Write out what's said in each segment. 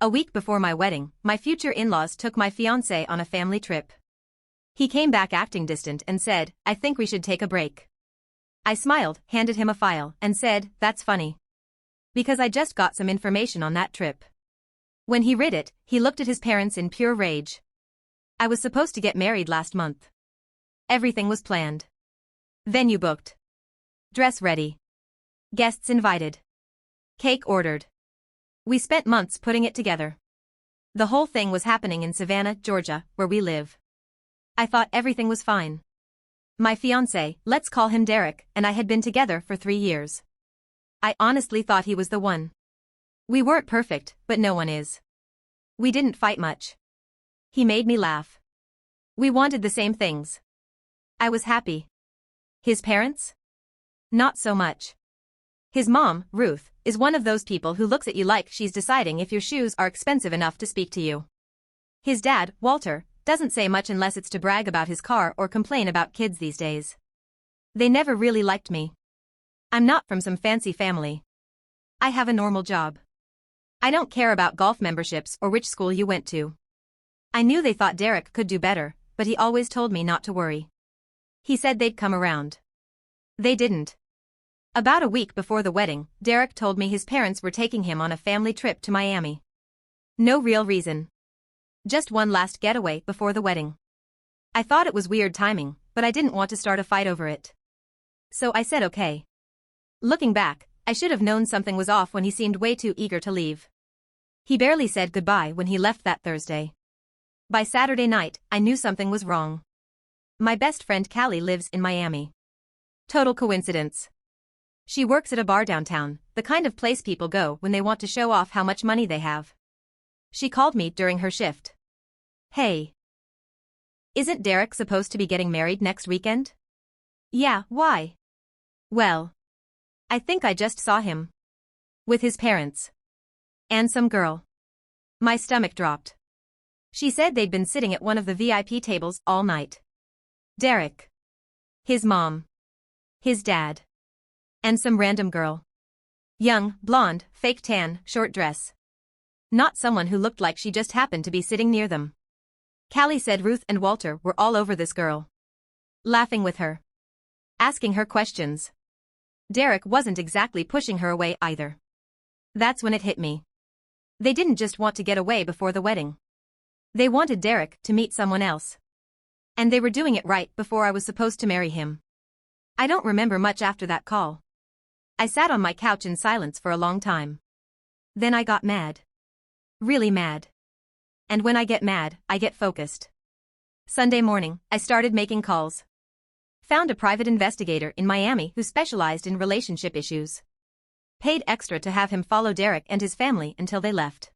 A week before my wedding, my future in-laws took my fiancé on a family trip. He came back acting distant and said, "I think we should take a break." I smiled, handed him a file, and said, "That's funny. Because I just got some information on that trip." When he read it, he looked at his parents in pure rage. I was supposed to get married last month. Everything was planned. Venue booked. Dress ready. Guests invited. Cake ordered. We spent months putting it together. The whole thing was happening in Savannah, Georgia, where we live. I thought everything was fine. My fiancé, let's call him Derek, and I had been together for 3 years. I honestly thought he was the one. We weren't perfect, but no one is. We didn't fight much. He made me laugh. We wanted the same things. I was happy. His parents? Not so much. His mom, Ruth, is one of those people who looks at you like she's deciding if your shoes are expensive enough to speak to you. His dad, Walter, doesn't say much unless it's to brag about his car or complain about kids these days. They never really liked me. I'm not from some fancy family. I have a normal job. I don't care about golf memberships or which school you went to. I knew they thought Derek could do better, but he always told me not to worry. He said they'd come around. They didn't. About a week before the wedding, Derek told me his parents were taking him on a family trip to Miami. No real reason. Just one last getaway before the wedding. I thought it was weird timing, but I didn't want to start a fight over it. So I said okay. Looking back, I should have known something was off when he seemed way too eager to leave. He barely said goodbye when he left that Thursday. By Saturday night, I knew something was wrong. My best friend Callie lives in Miami. Total coincidence. She works at a bar downtown, the kind of place people go when they want to show off how much money they have. She called me during her shift. "Hey. Isn't Derek supposed to be getting married next weekend?" "Yeah, why?" "Well, I think I just saw him. With his parents. And some girl." My stomach dropped. She said they'd been sitting at one of the VIP tables all night. Derek. His mom. His dad. And some random girl. Young, blonde, fake tan, short dress. Not someone who looked like she just happened to be sitting near them. Callie said Ruth and Walter were all over this girl. Laughing with her. Asking her questions. Derek wasn't exactly pushing her away either. That's when it hit me. They didn't just want to get away before the wedding. They wanted Derek to meet someone else. And they were doing it right before I was supposed to marry him. I don't remember much after that call. I sat on my couch in silence for a long time. Then I got mad. Really mad. And when I get mad, I get focused. Sunday morning, I started making calls. Found a private investigator in Miami who specialized in relationship issues. Paid extra to have him follow Derek and his family until they left.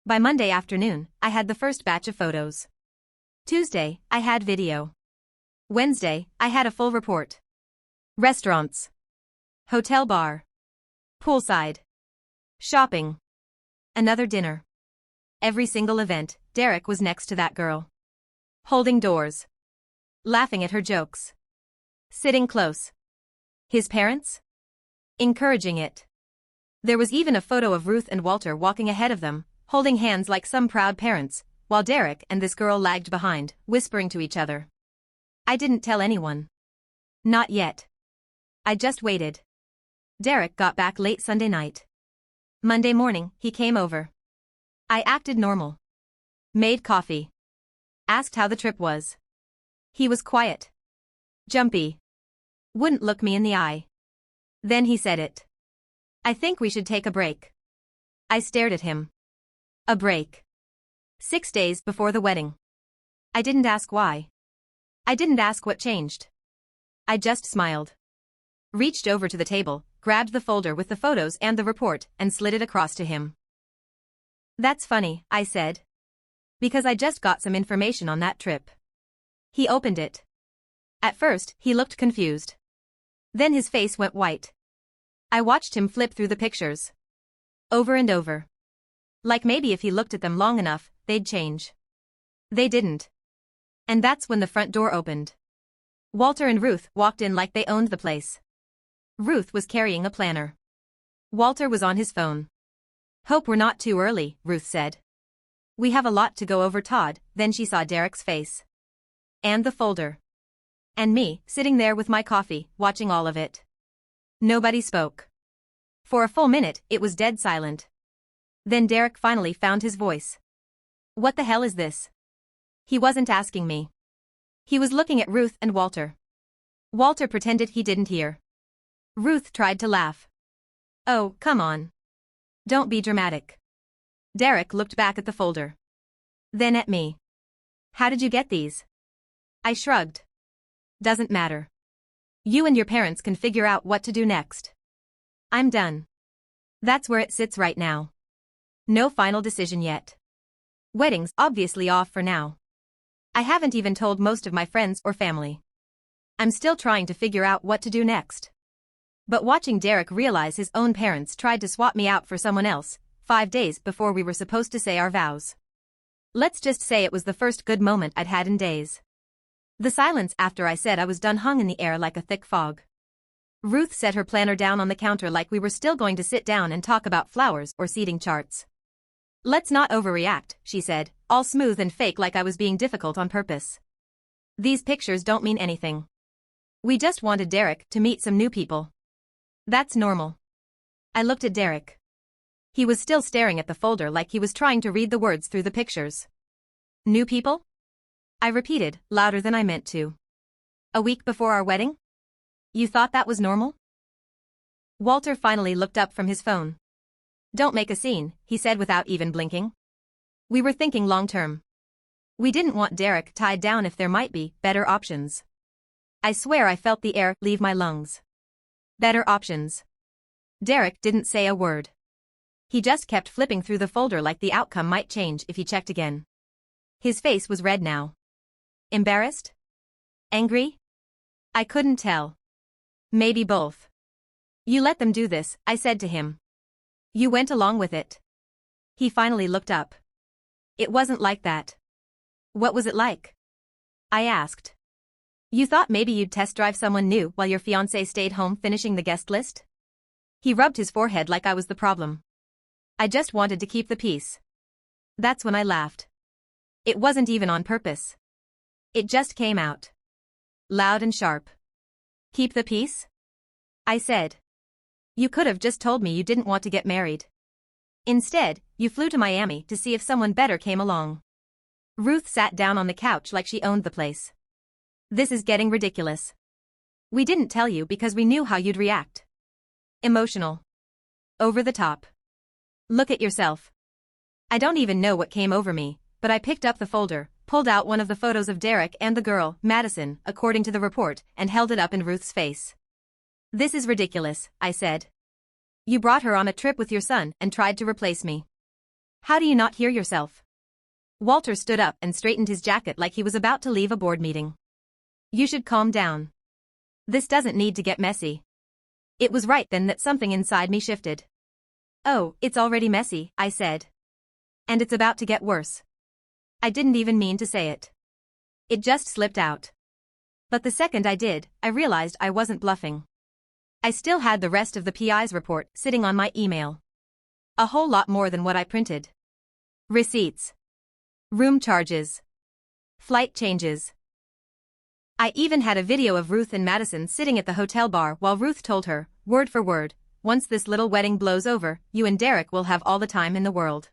By Monday afternoon, I had the first batch of photos. Tuesday, I had video. Wednesday, I had a full report. Restaurants. Hotel bar. Poolside. Shopping. Another dinner. Every single event, Derek was next to that girl. Holding doors. Laughing at her jokes. Sitting close. His parents? Encouraging it. There was even a photo of Ruth and Walter walking ahead of them, holding hands like some proud parents, while Derek and this girl lagged behind, whispering to each other. I didn't tell anyone. Not yet. I just waited. Derek got back late Sunday night. Monday morning, he came over. I acted normal. Made coffee. Asked how the trip was. He was quiet. Jumpy. Wouldn't look me in the eye. Then he said it. "I think we should take a break." I stared at him. A break. 6 days before the wedding. I didn't ask why. I didn't ask what changed. I just smiled. Reached over to the table, grabbed the folder with the photos and the report, and slid it across to him. "That's funny," I said. "Because I just got some information on that trip." He opened it. At first, he looked confused. Then his face went white. I watched him flip through the pictures. Over and over. Like maybe if he looked at them long enough, they'd change. They didn't. And that's when the front door opened. Walter and Ruth walked in like they owned the place. Ruth was carrying a planner. Walter was on his phone. Hope we're not too early, Ruth said. We have a lot to go over, Todd. Then she saw Derek's face. And the folder. And me, sitting there with my coffee, watching all of it. Nobody spoke. For a full minute, it was dead silent. Then Derek finally found his voice. What the hell is this? He wasn't asking me. He was looking at Ruth and Walter. Walter pretended he didn't hear. Ruth tried to laugh. Oh, come on. Don't be dramatic. Derek looked back at the folder. Then at me. How did you get these? I shrugged. Doesn't matter. You and your parents can figure out what to do next. I'm done. That's where it sits right now. No final decision yet. Wedding's obviously off for now. I haven't even told most of my friends or family. I'm still trying to figure out what to do next. But watching Derek realize his own parents tried to swap me out for someone else, 5 days before we were supposed to say our vows. Let's just say it was the first good moment I'd had in days. The silence after I said I was done hung in the air like a thick fog. Ruth set her planner down on the counter like we were still going to sit down and talk about flowers or seating charts. Let's not overreact, she said, all smooth and fake like I was being difficult on purpose. These pictures don't mean anything. We just wanted Derek to meet some new people. That's normal. I looked at Derek. He was still staring at the folder like he was trying to read the words through the pictures. New people? I repeated, louder than I meant to. A week before our wedding? You thought that was normal? Walter finally looked up from his phone. Don't make a scene, he said without even blinking. We were thinking long-term. We didn't want Derek tied down if there might be better options. I swear I felt the air leave my lungs. Better options. Derek didn't say a word. He just kept flipping through the folder like the outcome might change if he checked again. His face was red now. Embarrassed? Angry? I couldn't tell. Maybe both. You let them do this, I said to him. You went along with it. He finally looked up. It wasn't like that. What was it like? I asked. You thought maybe you'd test drive someone new while your fiancé stayed home finishing the guest list? He rubbed his forehead like I was the problem. I just wanted to keep the peace. That's when I laughed. It wasn't even on purpose. It just came out. Loud and sharp. Keep the peace? I said. You could have just told me you didn't want to get married. Instead, you flew to Miami to see if someone better came along. Ruth sat down on the couch like she owned the place. This is getting ridiculous. We didn't tell you because we knew how you'd react. Emotional. Over the top. Look at yourself. I don't even know what came over me, but I picked up the folder, pulled out one of the photos of Derek and the girl, Madison, according to the report, and held it up in Ruth's face. This is ridiculous, I said. You brought her on a trip with your son and tried to replace me. How do you not hear yourself? Walter stood up and straightened his jacket like he was about to leave a board meeting. You should calm down. This doesn't need to get messy. It was right then that something inside me shifted. Oh, it's already messy, I said. And it's about to get worse. I didn't even mean to say it. It just slipped out. But the second I did, I realized I wasn't bluffing. I still had the rest of the PI's report sitting on my email. A whole lot more than what I printed. Receipts. Room charges. Flight changes. I even had a video of Ruth and Madison sitting at the hotel bar while Ruth told her, word for word, once this little wedding blows over, you and Derek will have all the time in the world.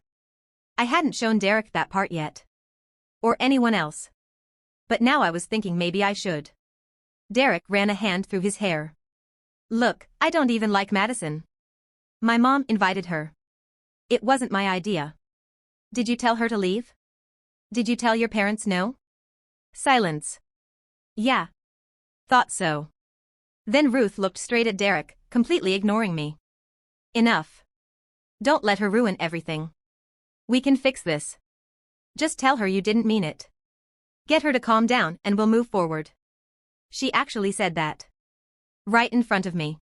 I hadn't shown Derek that part yet. Or anyone else. But now I was thinking maybe I should. Derek ran a hand through his hair. Look, I don't even like Madison. My mom invited her. It wasn't my idea. Did you tell her to leave? Did you tell your parents no? Silence. Yeah. Thought so. Then Ruth looked straight at Derek, completely ignoring me. Enough. Don't let her ruin everything. We can fix this. Just tell her you didn't mean it. Get her to calm down and we'll move forward. She actually said that. Right in front of me.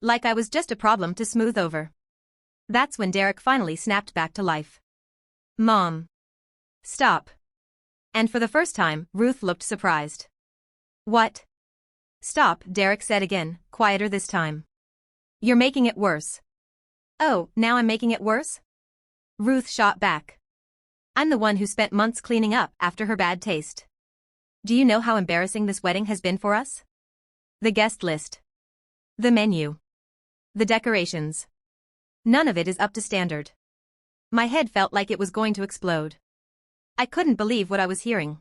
Like I was just a problem to smooth over. That's when Derek finally snapped back to life. Mom. Stop. And for the first time, Ruth looked surprised. What? Stop, Derek said again, quieter this time. You're making it worse. Oh, now I'm making it worse? Ruth shot back. I'm the one who spent months cleaning up after her bad taste. Do you know how embarrassing this wedding has been for us? The guest list. The menu. The decorations. None of it is up to standard. My head felt like it was going to explode. I couldn't believe what I was hearing.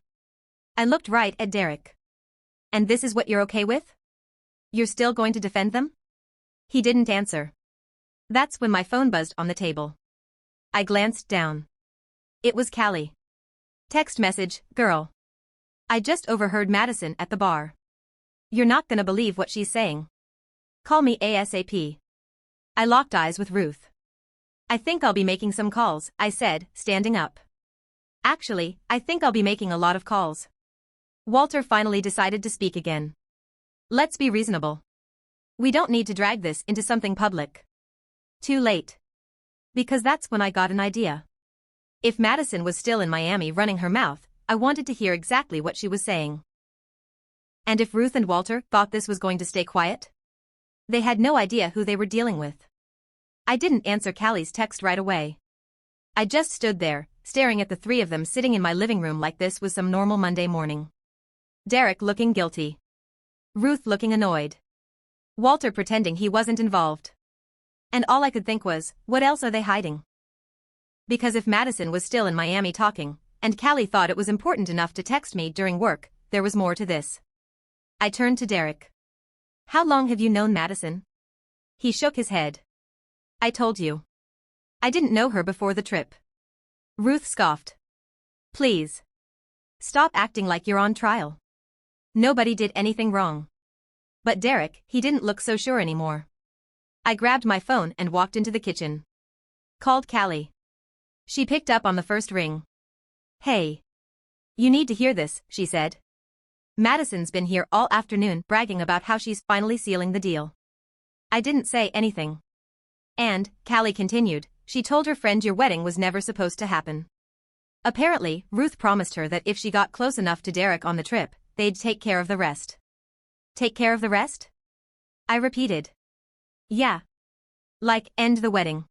I looked right at Derek. And this is what you're okay with? You're still going to defend them? He didn't answer. That's when my phone buzzed on the table. I glanced down. It was Callie. Text message, girl. I just overheard Madison at the bar. You're not gonna believe what she's saying. Call me ASAP. I locked eyes with Ruth. I think I'll be making some calls, I said, standing up. Actually, I think I'll be making a lot of calls. Walter finally decided to speak again. Let's be reasonable. We don't need to drag this into something public. Too late. Because that's when I got an idea. If Madison was still in Miami running her mouth, I wanted to hear exactly what she was saying. And if Ruth and Walter thought this was going to stay quiet? They had no idea who they were dealing with. I didn't answer Callie's text right away. I just stood there, staring at the three of them sitting in my living room like this was some normal Monday morning. Derek looking guilty. Ruth looking annoyed. Walter pretending he wasn't involved. And all I could think was, what else are they hiding? Because if Madison was still in Miami talking, and Callie thought it was important enough to text me during work, there was more to this. I turned to Derek. How long have you known Madison? He shook his head. I told you. I didn't know her before the trip. Ruth scoffed. Please. Stop acting like you're on trial. Nobody did anything wrong. But Derek, he didn't look so sure anymore. I grabbed my phone and walked into the kitchen. Called Callie. She picked up on the first ring. Hey. You need to hear this, she said. Madison's been here all afternoon bragging about how she's finally sealing the deal. I didn't say anything. And, Callie continued, she told her friend your wedding was never supposed to happen. Apparently, Ruth promised her that if she got close enough to Derek on the trip, they'd take care of the rest. Take care of the rest? I repeated. Yeah. Like, end the wedding.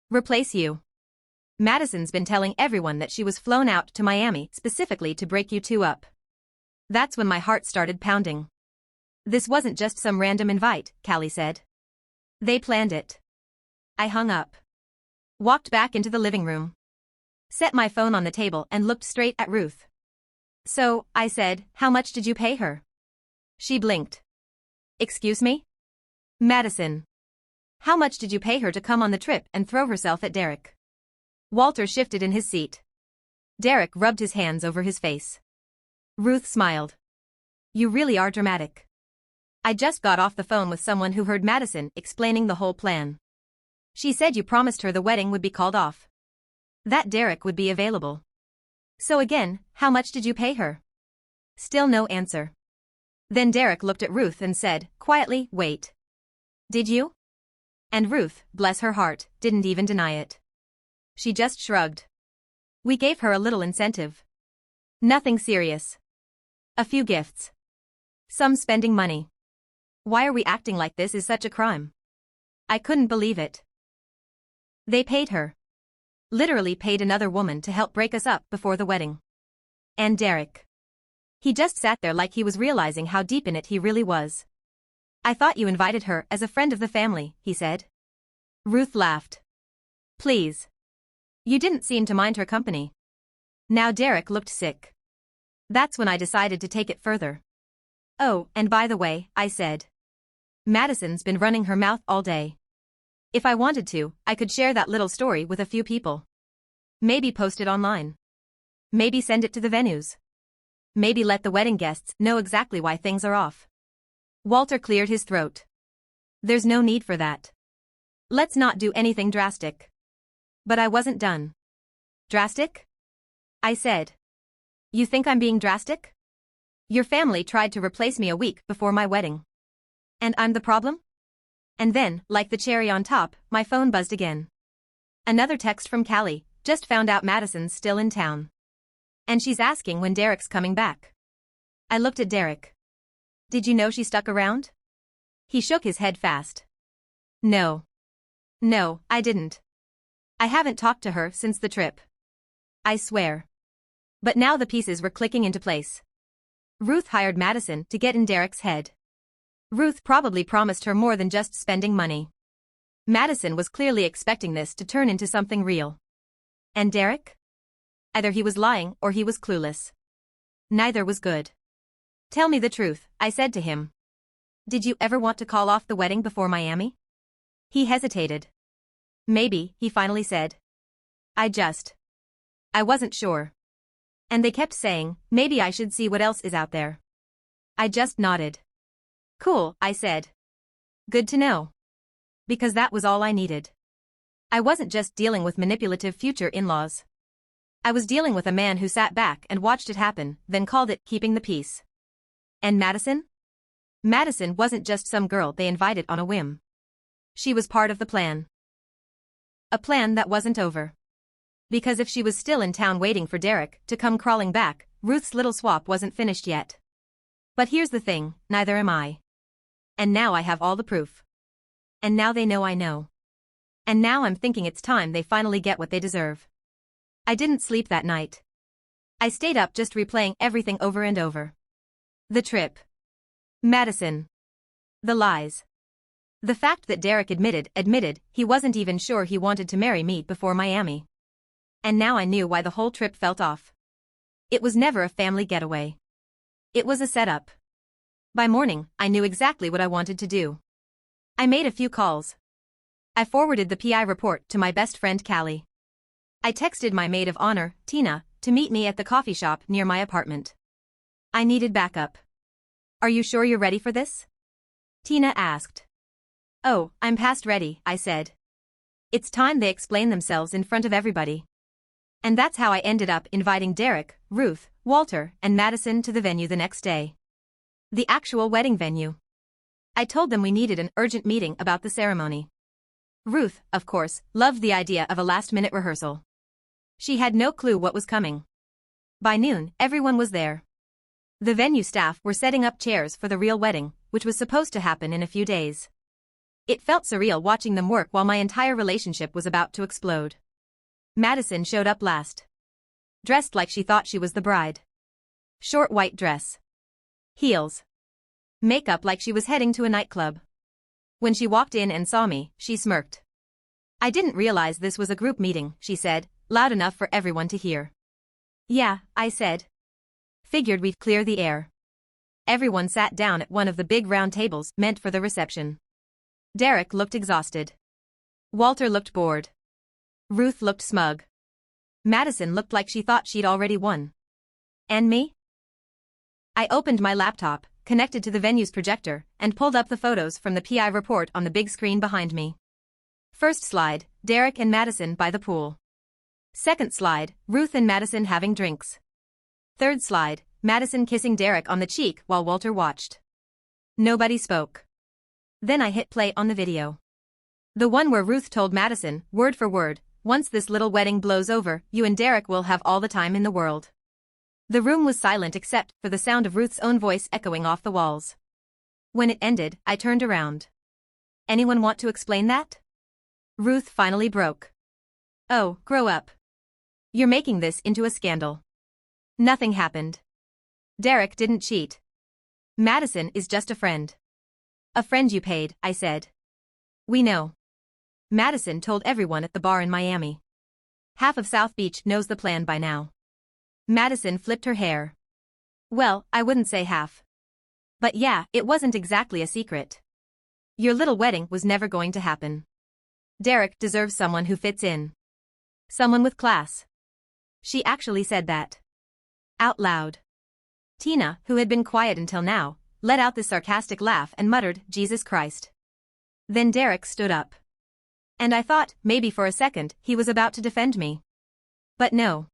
Replace you. Madison's been telling everyone that she was flown out to Miami specifically to break you two up. That's when my heart started pounding. This wasn't just some random invite, Callie said. They planned it. I hung up. Walked back into the living room. Set my phone on the table and looked straight at Ruth. So, I said, how much did you pay her? She blinked. Excuse me? Madison. How much did you pay her to come on the trip and throw herself at Derek? Walter shifted in his seat. Derek rubbed his hands over his face. Ruth smiled. You really are dramatic. I just got off the phone with someone who heard Madison explaining the whole plan. She said you promised her the wedding would be called off. That Derek would be available. So again, how much did you pay her? Still no answer. Then Derek looked at Ruth and said, quietly, wait. Did you? And Ruth, bless her heart, didn't even deny it. She just shrugged. We gave her a little incentive. Nothing serious. A few gifts. Some spending money. Why are we acting like this is such a crime? I couldn't believe it. They paid her. Literally paid another woman to help break us up before the wedding. And Derek. He just sat there like he was realizing how deep in it he really was. I thought you invited her as a friend of the family, he said. Ruth laughed. Please. You didn't seem to mind her company. Now Derek looked sick. That's when I decided to take it further. Oh, and by the way, I said. Madison's been running her mouth all day. If I wanted to, I could share that little story with a few people. Maybe post it online. Maybe send it to the venues. Maybe let the wedding guests know exactly why things are off. Walter cleared his throat. There's no need for that. Let's not do anything drastic. But I wasn't done. Drastic? I said. You think I'm being drastic? Your family tried to replace me a week before my wedding. And I'm the problem? And then, like the cherry on top, my phone buzzed again. Another text from Callie, just found out Madison's still in town. And she's asking when Derek's coming back. I looked at Derek. Did you know she stuck around? He shook his head fast. No. No, I didn't. I haven't talked to her since the trip. I swear. But now the pieces were clicking into place. Ruth hired Madison to get in Derek's head. Ruth probably promised her more than just spending money. Madison was clearly expecting this to turn into something real. And Derek? Either he was lying or he was clueless. Neither was good. Tell me the truth, I said to him. Did you ever want to call off the wedding before Miami? He hesitated. Maybe, he finally said. I wasn't sure. And they kept saying, maybe I should see what else is out there. I just nodded. Cool, I said. Good to know. Because that was all I needed. I wasn't just dealing with manipulative future in-laws. I was dealing with a man who sat back and watched it happen, then called it keeping the peace. And Madison? Madison wasn't just some girl they invited on a whim. She was part of the plan. A plan that wasn't over. Because if she was still in town waiting for Derek to come crawling back, Ruth's little swap wasn't finished yet. But here's the thing, neither am I. And now I have all the proof. And now they know I know. And now I'm thinking it's time they finally get what they deserve. I didn't sleep that night. I stayed up just replaying everything over and over. The trip. Madison. The lies. The fact that Derek admitted he wasn't even sure he wanted to marry me before Miami. And now I knew why the whole trip felt off. It was never a family getaway. It was a setup. By morning, I knew exactly what I wanted to do. I made a few calls. I forwarded the PI report to my best friend Callie. I texted my maid of honor, Tina, to meet me at the coffee shop near my apartment. I needed backup. Are you sure you're ready for this? Tina asked. Oh, I'm past ready, I said. It's time they explain themselves in front of everybody. And that's how I ended up inviting Derek, Ruth, Walter, and Madison to the venue the next day. The actual wedding venue. I told them we needed an urgent meeting about the ceremony. Ruth, of course, loved the idea of a last-minute rehearsal. She had no clue what was coming. By noon, everyone was there. The venue staff were setting up chairs for the real wedding, which was supposed to happen in a few days. It felt surreal watching them work while my entire relationship was about to explode. Madison showed up last. Dressed like she thought she was the bride. Short white dress. Heels. Makeup like she was heading to a nightclub. When she walked in and saw me, she smirked. I didn't realize this was a group meeting, she said, loud enough for everyone to hear. Yeah, I said. Figured we'd clear the air. Everyone sat down at one of the big round tables meant for the reception. Derek looked exhausted. Walter looked bored. Ruth looked smug. Madison looked like she thought she'd already won. And me? I opened my laptop, connected to the venue's projector, and pulled up the photos from the PI report on the big screen behind me. First slide, Derek and Madison by the pool. Second slide, Ruth and Madison having drinks. Third slide, Madison kissing Derek on the cheek while Walter watched. Nobody spoke. Then I hit play on the video. The one where Ruth told Madison, word for word, once this little wedding blows over, you and Derek will have all the time in the world. The room was silent except for the sound of Ruth's own voice echoing off the walls. When it ended, I turned around. Anyone want to explain that? Ruth finally broke. Oh, grow up. You're making this into a scandal. Nothing happened. Derek didn't cheat. Madison is just a friend. A friend you paid, I said. We know. Madison told everyone at the bar in Miami. Half of South Beach knows the plan by now. Madison flipped her hair. Well, I wouldn't say half. But yeah, it wasn't exactly a secret. Your little wedding was never going to happen. Derek deserves someone who fits in. Someone with class. She actually said that. Out loud. Tina, who had been quiet until now, let out this sarcastic laugh and muttered, Jesus Christ. Then Derek stood up. And I thought, maybe for a second, he was about to defend me. But no.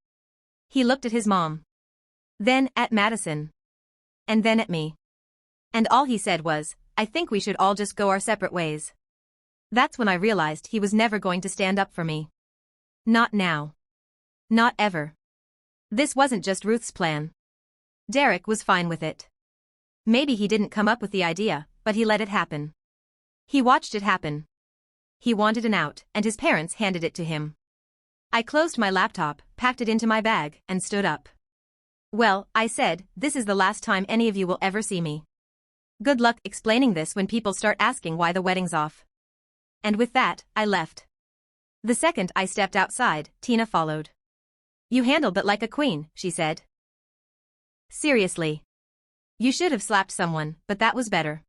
He looked at his mom. Then at Madison. And then at me. And all he said was, I think we should all just go our separate ways. That's when I realized he was never going to stand up for me. Not now. Not ever. This wasn't just Ruth's plan. Derek was fine with it. Maybe he didn't come up with the idea, but he let it happen. He watched it happen. He wanted an out, and his parents handed it to him. I closed my laptop, packed it into my bag, and stood up. Well, I said, this is the last time any of you will ever see me. Good luck explaining this when people start asking why the wedding's off. And with that, I left. The second I stepped outside, Tina followed. You handled it like a queen, she said. Seriously. You should have slapped someone, but that was better.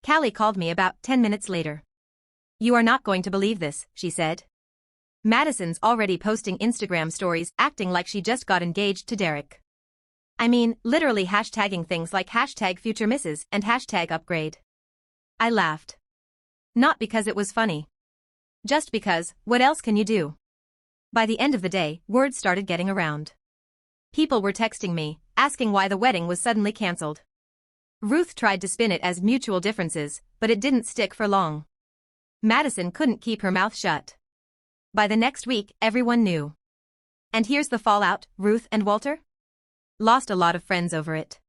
Callie called me about 10 minutes later. You are not going to believe this, she said. Madison's already posting Instagram stories acting like she just got engaged to Derek. I mean, literally hashtagging things like hashtag future misses and hashtag upgrade. I laughed. Not because it was funny. Just because, what else can you do? By the end of the day, word started getting around. People were texting me, asking why the wedding was suddenly cancelled. Ruth tried to spin it as mutual differences, but it didn't stick for long. Madison couldn't keep her mouth shut. By the next week, everyone knew. And here's the fallout, Ruth and Walter? Lost a lot of friends over it.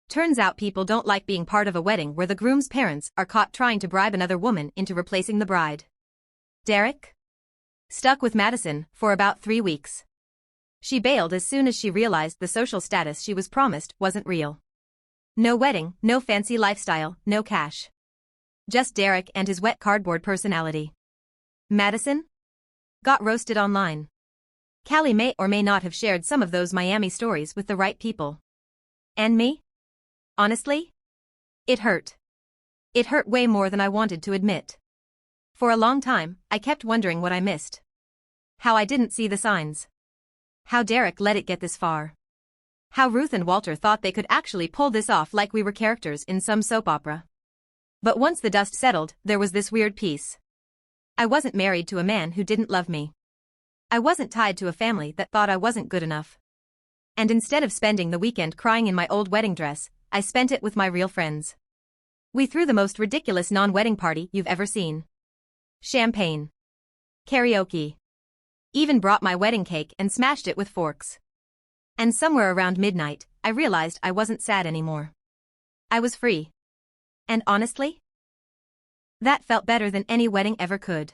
Turns out people don't like being part of a wedding where the groom's parents are caught trying to bribe another woman into replacing the bride. Derek? Stuck with Madison for about 3 weeks. She bailed as soon as she realized the social status she was promised wasn't real. No wedding, no fancy lifestyle, no cash. Just Derek and his wet cardboard personality. Madison? Got roasted online. Callie may or may not have shared some of those Miami stories with the right people. And me? Honestly? It hurt. It hurt way more than I wanted to admit. For a long time, I kept wondering what I missed. How I didn't see the signs. How Derek let it get this far. How Ruth and Walter thought they could actually pull this off like we were characters in some soap opera. But once the dust settled, there was this weird piece. I wasn't married to a man who didn't love me. I wasn't tied to a family that thought I wasn't good enough. And instead of spending the weekend crying in my old wedding dress, I spent it with my real friends. We threw the most ridiculous non-wedding party you've ever seen. Champagne. Karaoke. Even brought my wedding cake and smashed it with forks. And somewhere around midnight, I realized I wasn't sad anymore. I was free. And honestly, that felt better than any wedding ever could.